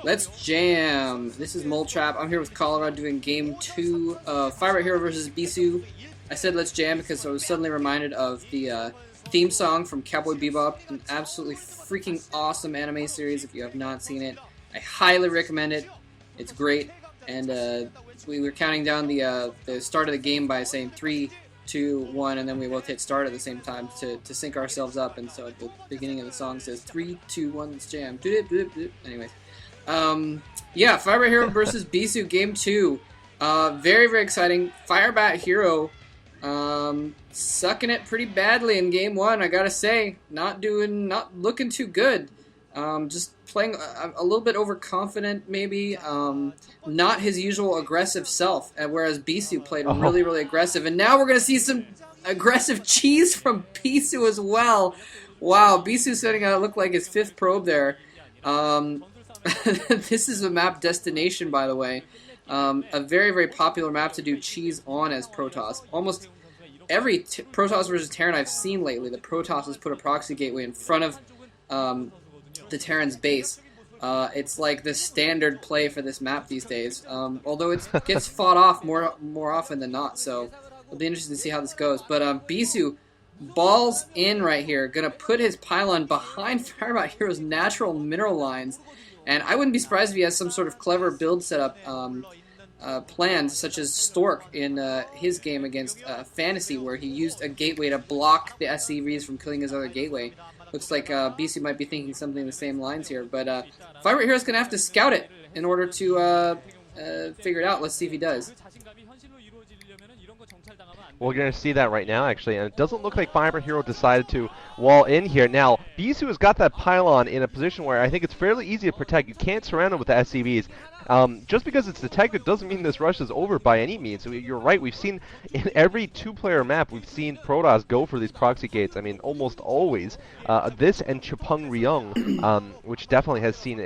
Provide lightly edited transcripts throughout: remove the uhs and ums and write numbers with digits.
Let's jam. This is Mole Trap. I'm here with Colorado doing game 2 of Firebathero versus Bisu. I said let's jam because I was suddenly reminded of the theme song from Cowboy Bebop, an absolutely freaking awesome anime series. If you have not seen it, I highly recommend it. It's great. And we were counting down the start of the game by saying 3, 2, 1, and then we both hit start at the same time to sync ourselves up. And so at the beginning of the song says 3, 2, 1, let's jam. Anyways. Yeah, Firebathero versus Bisu, game 2. Very, very exciting. Firebathero sucking it pretty badly in game 1, I gotta say. Not looking too good. Just playing a little bit overconfident, maybe. Not his usual aggressive self, whereas Bisu played really, really aggressive. And now we're gonna see some aggressive cheese from Bisu as well. Wow, Bisu setting out look like his 5th probe there. This is a map Destination, by the way. A very, very popular map to do cheese on as Protoss. Almost every Protoss versus Terran I've seen lately, the Protoss has put a proxy gateway in front of the Terran's base. It's like the standard play for this map these days. Although it gets fought off more often than not, so it'll be interesting to see how this goes. But Bisu balls in right here, gonna put his pylon behind Firebathero's natural mineral lines. And I wouldn't be surprised if he has some sort of clever build setup planned, such as Stork in his game against Fantasy, where he used a gateway to block the SCVs from killing his other gateway. Looks like Bisu might be thinking something in the same lines here. But Firebathero's going to have to scout it in order to figure it out. Let's see if he does. We're going to see that right now, actually, and it doesn't look like Firebathero decided to wall in here. Now, Bisu has got that pylon in a position where I think it's fairly easy to protect. You can't surround him with the SCVs. Just because it's detected doesn't mean this rush is over by any means. So you're right, we've seen in every 2-player map, we've seen Protoss go for these proxy gates. I mean, almost always. This and Chapeng Ryung, which definitely has seen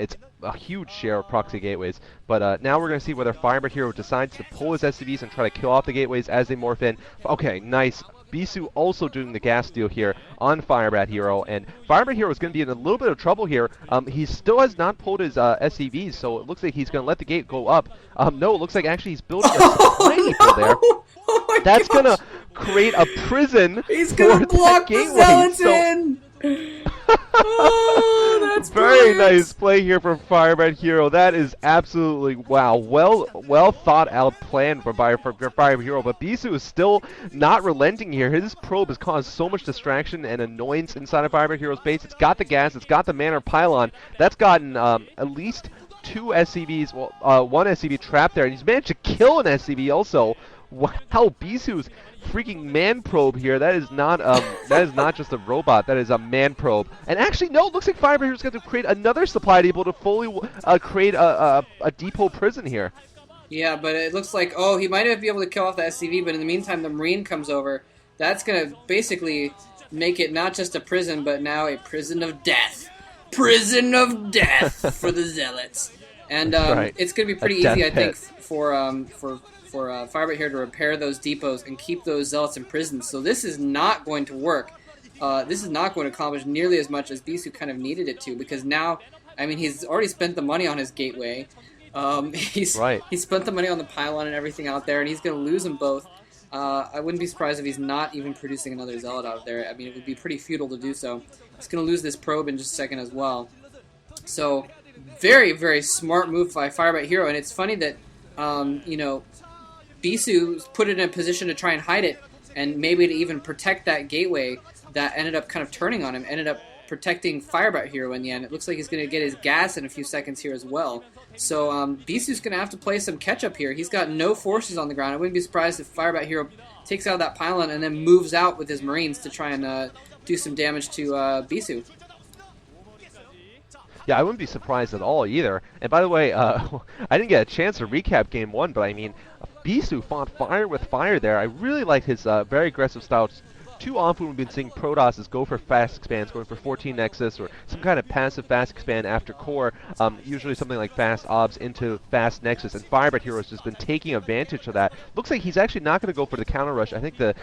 a huge share of proxy gateways. But now we're going to see whether Firebathero decides to pull his SCVs and try to kill off the gateways as they morph in. Okay, nice. Bisu also doing the gas steal here on Firebathero, and Firebathero is going to be in a little bit of trouble here. He still has not pulled his SCVs, so it looks like he's going to let the gate go up. No, it looks like actually he's building a supply depot there. Oh That's going to create a prison. He's going to block the zealots in! Oh, that's very brilliant. Nice play here from Firebathero. That is absolutely wow. Well thought out plan for Firebathero, but Bisu is still not relenting here. His probe has caused so much distraction and annoyance inside of Firebathero's base. It's got the gas, it's got the manor pylon. That's gotten at least 2 SCVs, well, 1 SCV trapped there, and he's managed to kill an SCV also. Wow, Bisu's freaking man probe here. That is not just a robot. That is a man probe. And actually, no, it looks like Firebathero's going to create another supply depot to fully create a depot prison here. Yeah, but it looks like, he might not be able to kill off the SCV, but in the meantime, the Marine comes over. That's going to basically make it not just a prison, but now a prison of death. Prison of death for the zealots. And right. It's going to be pretty easy, I think, for Firebathero to repair those depots and keep those zealots in prison. So this is not going to work. This is not going to accomplish nearly as much as Bisu kind of needed it to, because now, I mean, he's already spent the money on his gateway. He's spent the money on the pylon and everything out there, and he's going to lose them both. I wouldn't be surprised if he's not even producing another zealot out there. I mean, it would be pretty futile to do so. He's going to lose this probe in just a second as well. So, very, very smart move by Firebathero, and it's funny that, you know, Bisu put it in a position to try and hide it, and maybe to even protect that gateway that ended up kind of turning on him, ended up protecting Firebathero in the end. It looks like he's going to get his gas in a few seconds here as well. So Bisu's going to have to play some catch-up here. He's got no forces on the ground. I wouldn't be surprised if Firebathero takes out that pylon and then moves out with his Marines to try and do some damage to Bisu. Yeah, I wouldn't be surprised at all either. And by the way, I didn't get a chance to recap Game 1, but I mean, Bisu fought fire with fire there. I really like his very aggressive style too often we've been seeing Protosses go for fast expands, going for 14 Nexus or some kind of passive fast expand after core, usually something like fast obs into fast Nexus, and Firebathero has just been taking advantage of that. Looks like he's actually not going to go for the counter rush. I think the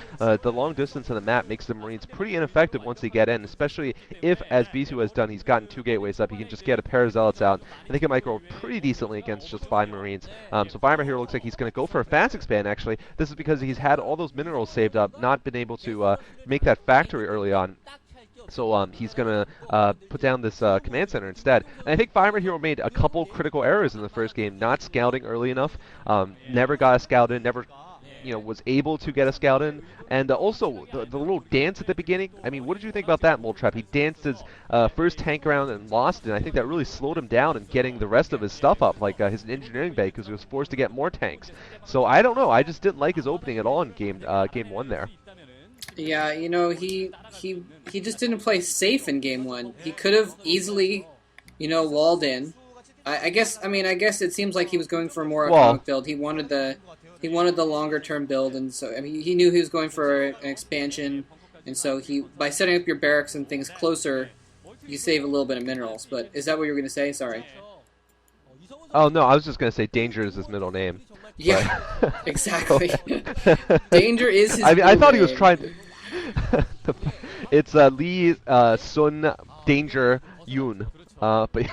long distance on the map makes the Marines pretty ineffective once they get in, especially if, as Bisu has done, he's gotten 2 gateways up, he can just get a pair of Zealots out. I think it might go pretty decently against just 5 Marines. So Firebathero looks like he's going to go for a fast expand, actually. This is because he's had all those minerals saved up, not been able to make that factory early on. So he's going to put down this command center instead. And I think Firebathero made a couple critical errors in the first game, not scouting early enough, never got a scout in, never was able to get a scout in, and also the little dance at the beginning. I mean, what did you think about that, Moltrap? He danced his first tank round and lost it, and I think that really slowed him down in getting the rest of his stuff up, like his engineering bay, because he was forced to get more tanks. So I don't know, I just didn't like his opening at all in game 1 there. Yeah, he just didn't play safe in game 1. He could have easily, walled in. I guess it seems like he was going for a more economic build. He wanted the longer term build, and so he knew he was going for an expansion, and so by setting up your barracks and things closer, you save a little bit of minerals. But is that what you were going to say? Sorry. Oh no, I was just going to say Danger is his middle name. Yeah, exactly. Danger is his I thought he was name. trying to... It's Lee Sun Danger Yoon. But...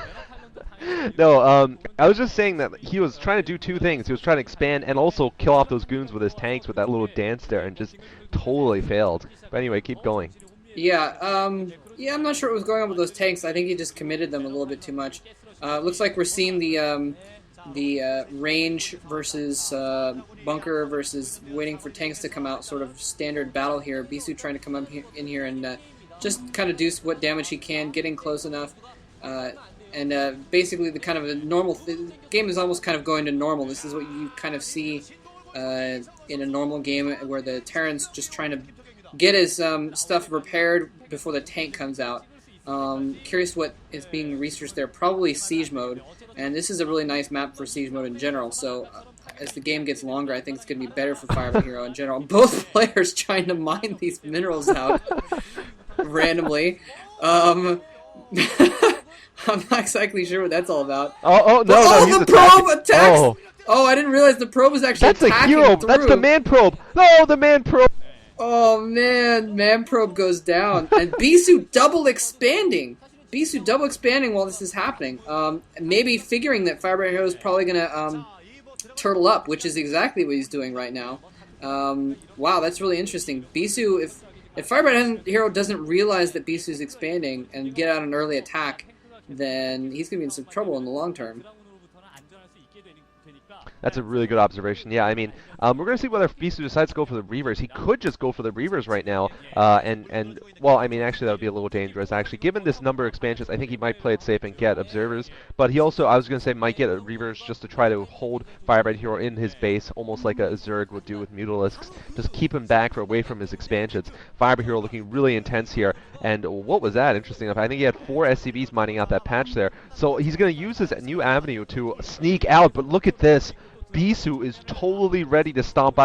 No, I was just saying that he was trying to do 2 things. He was trying to expand and also kill off those goons with his tanks with that little dance there, and just totally failed. But anyway, keep going. Yeah, I'm not sure what was going on with those tanks. I think he just committed them a little bit too much. Looks like we're seeing the range versus bunker versus waiting for tanks to come out sort of standard battle here. Bisu trying to come up in here and just kind of do what damage he can, getting close enough. And basically the kind of a normal game is almost kind of going to normal. This is what you kind of see in a normal game where the Terran's just trying to get his stuff repaired before the tank comes out. Curious what is being researched there. Probably siege mode. And this is a really nice map for siege mode in general. So as the game gets longer, I think it's going to be better for Firebathero in general. Both players trying to mine these minerals out randomly. I'm not exactly sure what that's all about. No, the probe attacks! Oh, I didn't realize the probe was actually attacking. That's a hero. Through. That's the man probe. No, the man probe. Oh man, man probe goes down, and Bisu double expanding. While this is happening. Maybe figuring that Firebathero is probably gonna turtle up, which is exactly what he's doing right now. Wow, that's really interesting. Bisu, if Firebathero doesn't realize that Bisu is expanding and get out an early attack, then he's going to be in some trouble in the long term. That's a really good observation. Yeah, I mean, we're going to see whether Bisu decides to go for the Reavers. He could just go for the Reavers right now, well, I mean, actually that would be a little dangerous. Actually, given this number of expansions, I think he might play it safe and get Observers, but he also, I was going to say, might get a Reavers just to try to hold Firebathero in his base, almost like a Zerg would do with Mutalisks, just keep him back or away from his expansions. Firebathero looking really intense here, and what was that? Interesting enough, I think he had 4 SCVs mining out that patch there, so he's going to use this new avenue to sneak out, but look at this. Bisu is totally ready to stomp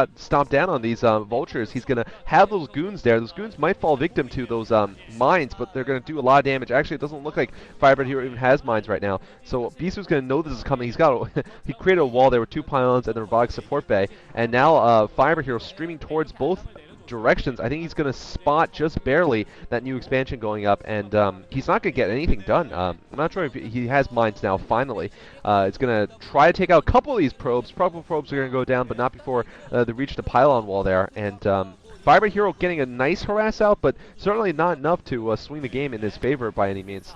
down on these vultures. He's going to have those goons there. Those goons might fall victim to those mines, but they're going to do a lot of damage. Actually, it doesn't look like Firebathero even has mines right now. So Bisu's going to know this is coming. He created a wall there with 2 pylons and the robotic support bay, and now Firebathero streaming towards both directions. I think he's going to spot just barely that new expansion going up, and he's not going to get anything done. I'm not sure if he has mines now, finally. It's going to try to take out a couple of these probes. Probably probes are going to go down, but not before they reach the pylon wall there. And Firebathero getting a nice harass out, but certainly not enough to swing the game in his favor by any means.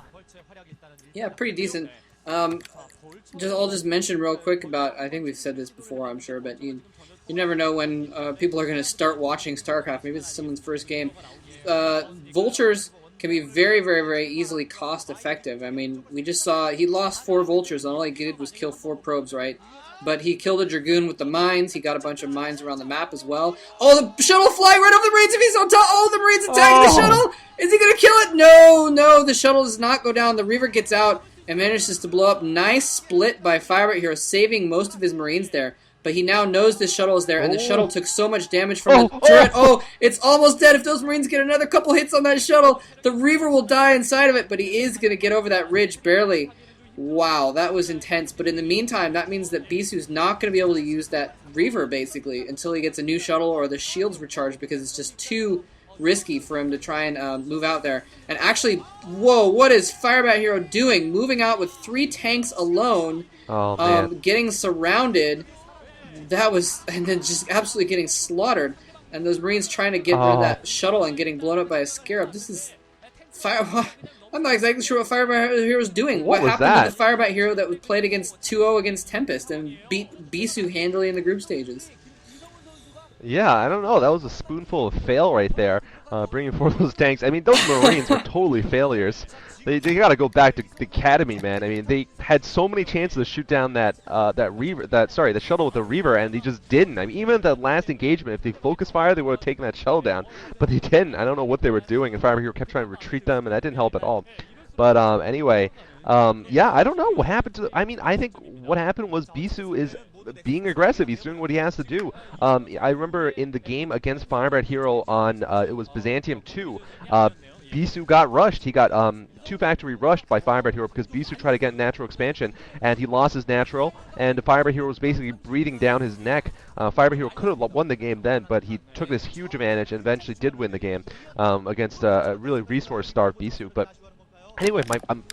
Yeah, pretty decent. I'll just mention real quick about, I think we've said this before, I'm sure, but you never know when people are going to start watching StarCraft. Maybe it's someone's first game. Vultures can be very, very, very easily cost-effective. I mean, we just saw he lost 4 vultures, and all he did was kill 4 probes, right? But he killed a Dragoon with the mines. He got a bunch of mines around the map as well. Oh, the shuttle flying right over the Marines if he's on top. Oh, the Marines attacking the shuttle. Is he going to kill it? No, the shuttle does not go down. The Reaver gets out and manages to blow up. Nice split by Firebathero, saving most of his Marines there. but he now knows this shuttle is there, and the Oh. shuttle took so much damage from the turret. Oh, it's almost dead. If those Marines get another couple hits on that shuttle, the Reaver will die inside of it, but he is going to get over that ridge barely. Wow, that was intense. But in the meantime, that means that Bisu's not going to be able to use that Reaver, basically, until he gets a new shuttle or the shields recharged, because it's just too risky for him to try and move out there. And actually, whoa, what is Firebathero doing? Moving out with 3 tanks alone, getting surrounded. That was, and then just absolutely getting slaughtered. And those Marines trying to get rid of that shuttle and getting blown up by a Scarab. This is I'm not exactly sure what Firebathero is doing. What happened to the Firebathero that was played against 2-0 against Tempest and beat Bisu handily in the group stages? Yeah, I don't know. That was a spoonful of fail right there, bringing forth those tanks. I mean, those Marines were totally failures. They got to go back to the academy, man. I mean, they had so many chances to shoot down the shuttle with the Reaver, and they just didn't. I mean, even at that last engagement, if they focus fire, they would have taken that shuttle down, but they didn't. I don't know what they were doing, and Firebathero kept trying to retreat them, and that didn't help at all. But anyway, yeah, I don't know what happened to. I mean, I think what happened was Bisu is being aggressive. He's doing what he has to do. I remember in the game against Firebathero on it was Byzantium 2. Bisu got rushed. He got 2-factory rushed by Firebathero because Bisu tried to get natural expansion, and he lost his natural, and Firebathero was basically breathing down his neck. Firebathero could have won the game then, but he took this huge advantage and eventually did win the game against a really resource-starved Bisu. But anyway,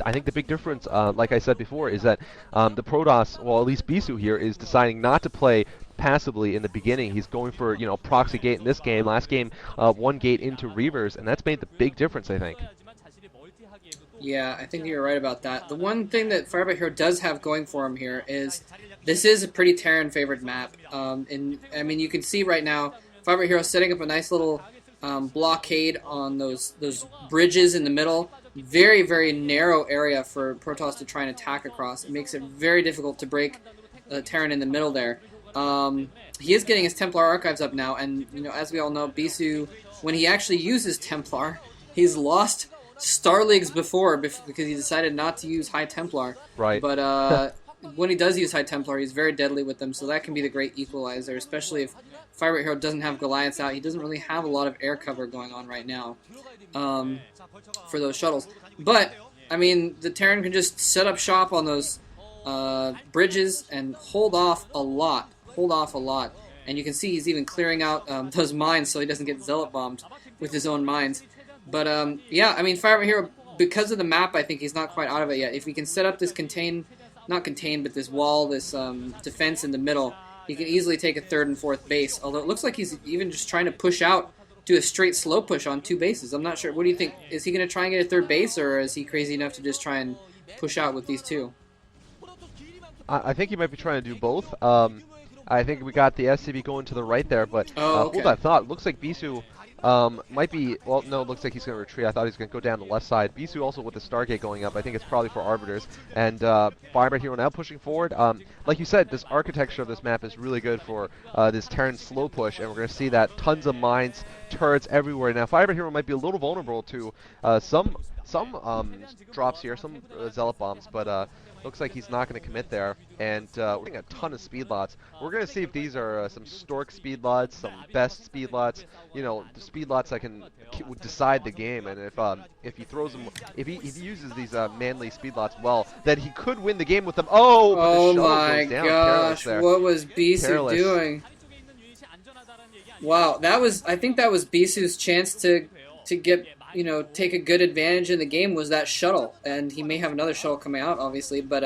I think the big difference, like I said before, is that the Protoss, well, at least Bisu here, is deciding not to play passively in the beginning. He's going for, proxy gate in this game. Last game, 1 gate into Reavers, and that's made the big difference, I think. Yeah, I think you're right about that. The one thing that Firebathero does have going for him here is this is a pretty Terran-favored map. And I mean, you can see right now, Firebathero setting up a nice little blockade on those bridges in the middle. Very, very narrow area for Protoss to try and attack across. It makes it very difficult to break Terran in the middle there. He is getting his Templar archives up now, and as we all know, Bisu, when he actually uses Templar, he's lost Star Leagues before because he decided not to use High Templar. Right. But when he does use High Templar, he's very deadly with them, so that can be the great equalizer, especially if Firebathero doesn't have Goliaths out. He doesn't really have a lot of air cover going on right now for those shuttles. But, I mean, the Terran can just set up shop on those bridges and hold off a lot. And you can see he's even clearing out those mines so he doesn't get Zealot bombed with his own mines. But, yeah, I mean, Firebathero, because of the map, I think he's not quite out of it yet. If we can set up this but this wall, this defense in the middle, he can easily take a 3rd and 4th base. Although it looks like he's even just trying to push out, do a straight slow push on 2 bases. I'm not sure. What do you think? Is he going to try and get a 3rd base, or is he crazy enough to just try and push out with these 2? I think he might be trying to do both. I think we got the SCB going to the right there, but hold that thought. Looks like Bisu might be, well, no, it looks like he's going to retreat. I thought he was going to go down the left side. Bisu also with the Stargate going up. I think it's probably for Arbiters. And Firebathero now pushing forward. Like you said, this architecture of this map is really good for this Terran slow push, and we're going to see that tons of mines, turrets everywhere. Now, Firebathero might be a little vulnerable to some drops here, some Zealot bombs, but looks like he's not going to commit there, and we're getting a ton of speed lots. We're going to see if these are some Stork speed lots, some best speed lots, the speed lots that can decide the game. And if he throws them, if he uses these manly speed lots well, then he could win the game with them. Oh my gosh, what was Bisu doing? Wow, I think that was Bisu's chance to get, take a good advantage in the game, was that shuttle. And he may have another shuttle coming out, obviously, but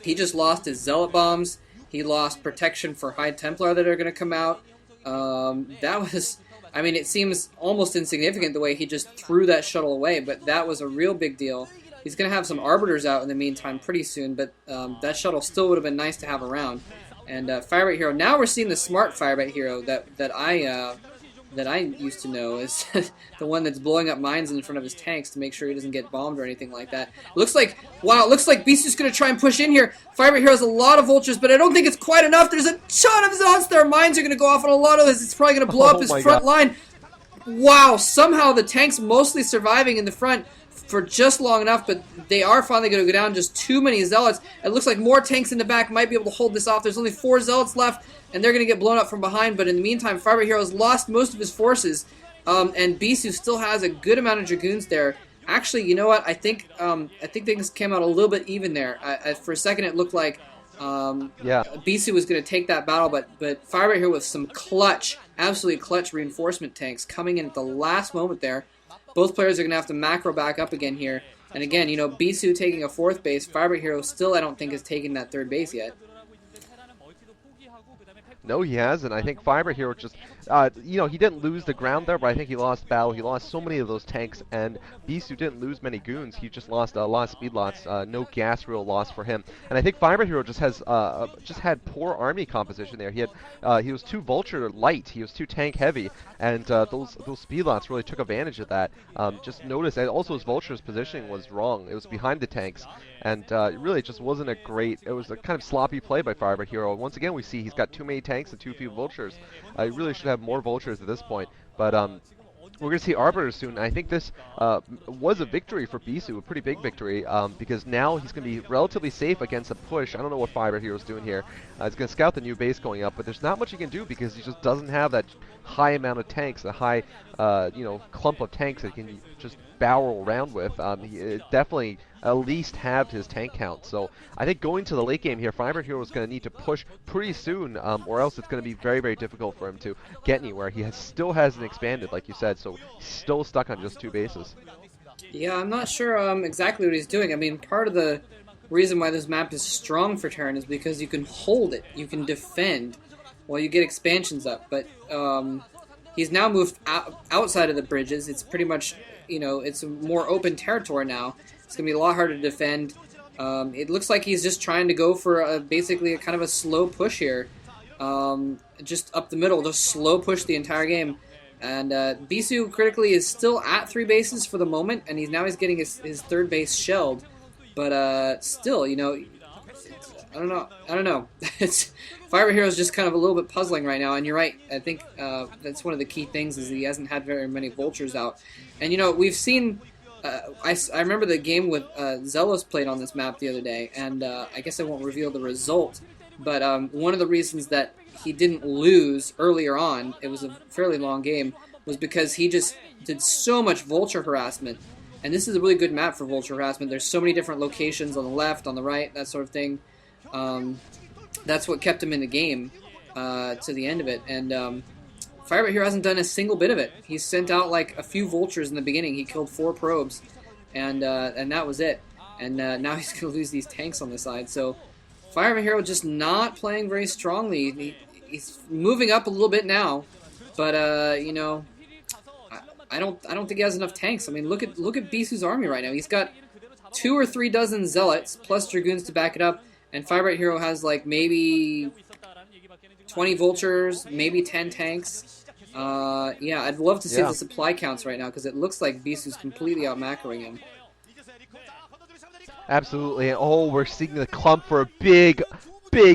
he just lost his Zealot bombs. He lost protection for High Templar that are going to come out. That was, I mean, it seems almost insignificant the way he just threw that shuttle away, but that was a real big deal. He's going to have some Arbiters out in the meantime pretty soon, but that shuttle still would have been nice to have around. And Firebathero, now we're seeing the smart Firebathero that I used to know is the one that's blowing up mines in front of his tanks to make sure he doesn't get bombed or anything like that. Looks like Bisu's going to try and push in here. Firebathero has a lot of vultures, but I don't think it's quite enough. There's a ton of Zealots there. Mines are going to go off on a lot of this. It's probably going to blow up his front line. Wow, somehow the tank's mostly surviving in the front. for just long enough, but they are finally going to go down. Just too many Zealots. It looks like more tanks in the back might be able to hold this off. There's only 4 Zealots left, and they're going to get blown up from behind. But in the meantime, Firebathero has lost most of his forces, and Bisu still has a good amount of Dragoons there. Actually, you know what? I think things came out a little bit even there. For a second, it looked like Bisu was going to take that battle, but Firebathero with some clutch, absolutely clutch reinforcement tanks coming in at the last moment there. Both players are going to have to macro back up again here. And again, you know, Bisu taking a 4th base. Firebathero still, I don't think, has taken that 3rd base yet. No, he hasn't. I think Firebathero just, you know, he didn't lose the ground there, but I think he lost battle. He lost so many of those tanks, and Bisu didn't lose many goons. He just lost a lot of speed loss, no gas real loss for him. And I think Firebathero just has, just had poor army composition there. He was too vulture light. He was too tank heavy, and those speed lots really took advantage of that. Just notice, and also his vulture's positioning was wrong. It was behind the tanks, and it really just wasn't a great. It was a kind of sloppy play by Firebathero. Once again, we see he's got too many tanks and too few vultures. He really should have more vultures at this point, but we're going to see Arbiters soon. I think this was a victory for Bisu, a pretty big victory, because now he's going to be relatively safe against a push. I don't know what Firebathero's doing here. He's going to scout the new base going up, but there's not much he can do because he just doesn't have that high amount of tanks, the high, you know, clump of tanks that he can just barrel around with. He definitely at least halved his tank count. So I think going to the late game here, Firebathero is going to need to push pretty soon, or else it's going to be very, very difficult for him to get anywhere. He still hasn't expanded, like you said, so he's still stuck on just 2 bases. Yeah, I'm not sure exactly what he's doing. I mean, part of the reason why this map is strong for Terran is because you can hold it, you can defend while you get expansions up. But he's now moved outside of the bridges. It's pretty much, you know, it's a more open territory now. It's going to be a lot harder to defend. It looks like he's just trying to go for basically a kind of a slow push here. Just up the middle, just slow push the entire game. And Bisu critically is still at 3 bases for the moment, and he's getting his 3rd base shelled. But still, you know, I don't know. Firebathero is just kind of a little bit puzzling right now, and you're right. I think that's one of the key things is he hasn't had very many vultures out. And you know, we've seen. I remember the game with Zelos played on this map the other day, and I guess I won't reveal the result. But one of the reasons that he didn't lose earlier on, it was a fairly long game, was because he just did so much vulture harassment. And this is a really good map for vulture harassment. There's so many different locations on the left, on the right, that sort of thing. That's what kept him in the game to the end of it. And Firebathero hasn't done a single bit of it. He's sent out like a few vultures in the beginning. He killed 4 probes, and that was it. And now he's going to lose these tanks on the side. So Firebathero just not playing very strongly. He's moving up a little bit now, but you know, I don't think he has enough tanks. I mean, look at Bisu's army right now. He's got 2 or 3 dozen zealots plus dragoons to back it up, and Firebathero has like maybe 20 vultures, maybe 10 tanks. Yeah, I'd love to see the supply counts right now because it looks like Bisu's completely out macroing him. Absolutely. And oh, we're seeing the clump for a big,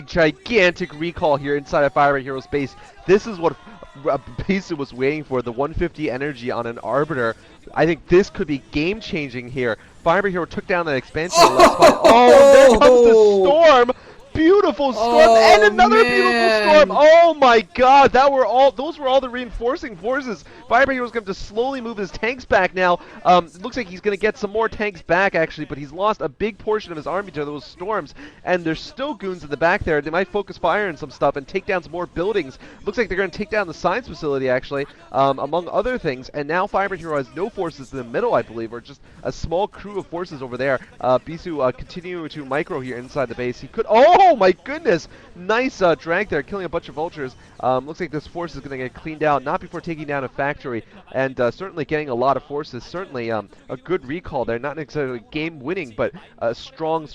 gigantic recall here inside of Firebathero's base. This is what Bisu was waiting for, the 150 energy on an Arbiter. I think this could be game-changing here. Firebathero took down that expansion. Oh, there comes the storm! Beautiful storm, and another beautiful storm. Oh my god, those were all the reinforcing forces. Firebathero's going to slowly move his tanks back now. It looks like he's going to get some more tanks back actually, but he's lost a big portion of his army to those storms, and there's still goons in the back there. They might focus fire on some stuff and take down some more buildings. Looks like they're going to take down the science facility actually, among other things, and now Firebathero has no forces in the middle, I believe, or just a small crew of forces over there. Bisu continuing to micro here inside the base. He could, oh my goodness, nice drag there, killing a bunch of vultures. Looks like this force is going to get cleaned out, not before taking down a factory, and certainly getting a lot of forces. Certainly a good recall there, not necessarily game winning, but a strong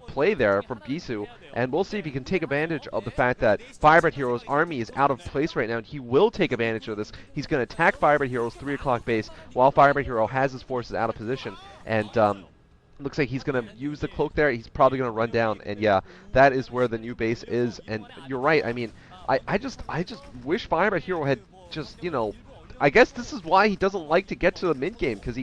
play there from Bisu. And we'll see if he can take advantage of the fact that Firebathero's army is out of place right now, and he will take advantage of this. He's going to attack Firebathero's 3 o'clock base while Firebathero has his forces out of position, and looks like he's going to use the cloak there. He's probably going to run down, and yeah, that is where the new base is. And you're right. I mean, I just wish Firebathero had just, you know, I guess this is why he doesn't like to get to the mid game, because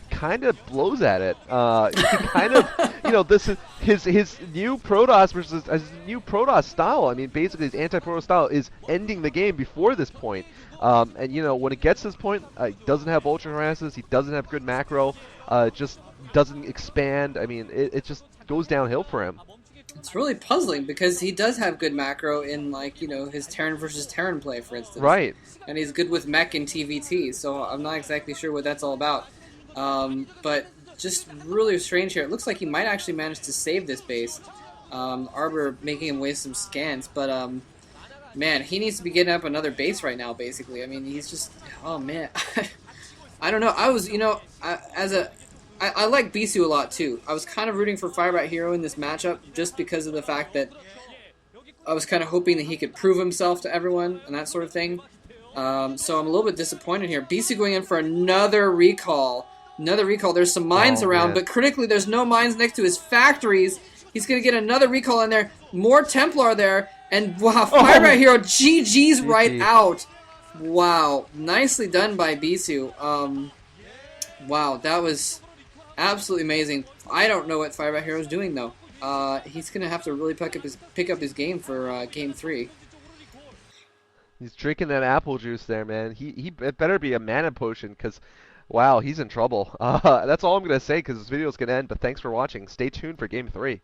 kind of blows at it. He kind of, this is his new Protoss versus his new Protoss style. I mean, basically his anti-Protoss style is ending the game before this point. And when it gets to this point, he doesn't have Ultra Harasses, he doesn't have good macro, just doesn't expand. I mean, it just goes downhill for him. It's really puzzling because he does have good macro in, like, his Terran versus Terran play, for instance. Right. And he's good with mech and TVT, so I'm not exactly sure what that's all about. But just really strange here. It looks like he might actually manage to save this base. Arbor making him waste some scans, but man, he needs to be getting up another base right now, basically. I mean, he's just, oh man. I don't know. I was, I like Bisu a lot too. I was kind of rooting for Firebathero in this matchup just because of the fact that I was kind of hoping that he could prove himself to everyone and that sort of thing. So I'm a little bit disappointed here. Bisu going in for another recall. Another recall. There's some mines around, man. but critically there's no mines next to his factories. He's going to get another recall in there. More Templar there. And wow, Firebathero GG's right out. Wow. Nicely done by Bisu. Wow, that was absolutely amazing. I don't know what Firebathero's doing though. He's gonna have to really pick up his game for game 3. He's drinking that apple juice there, man. It better be a mana potion, because, wow, he's in trouble. That's all I'm gonna say, because this video's gonna end. But thanks for watching. Stay tuned for game 3.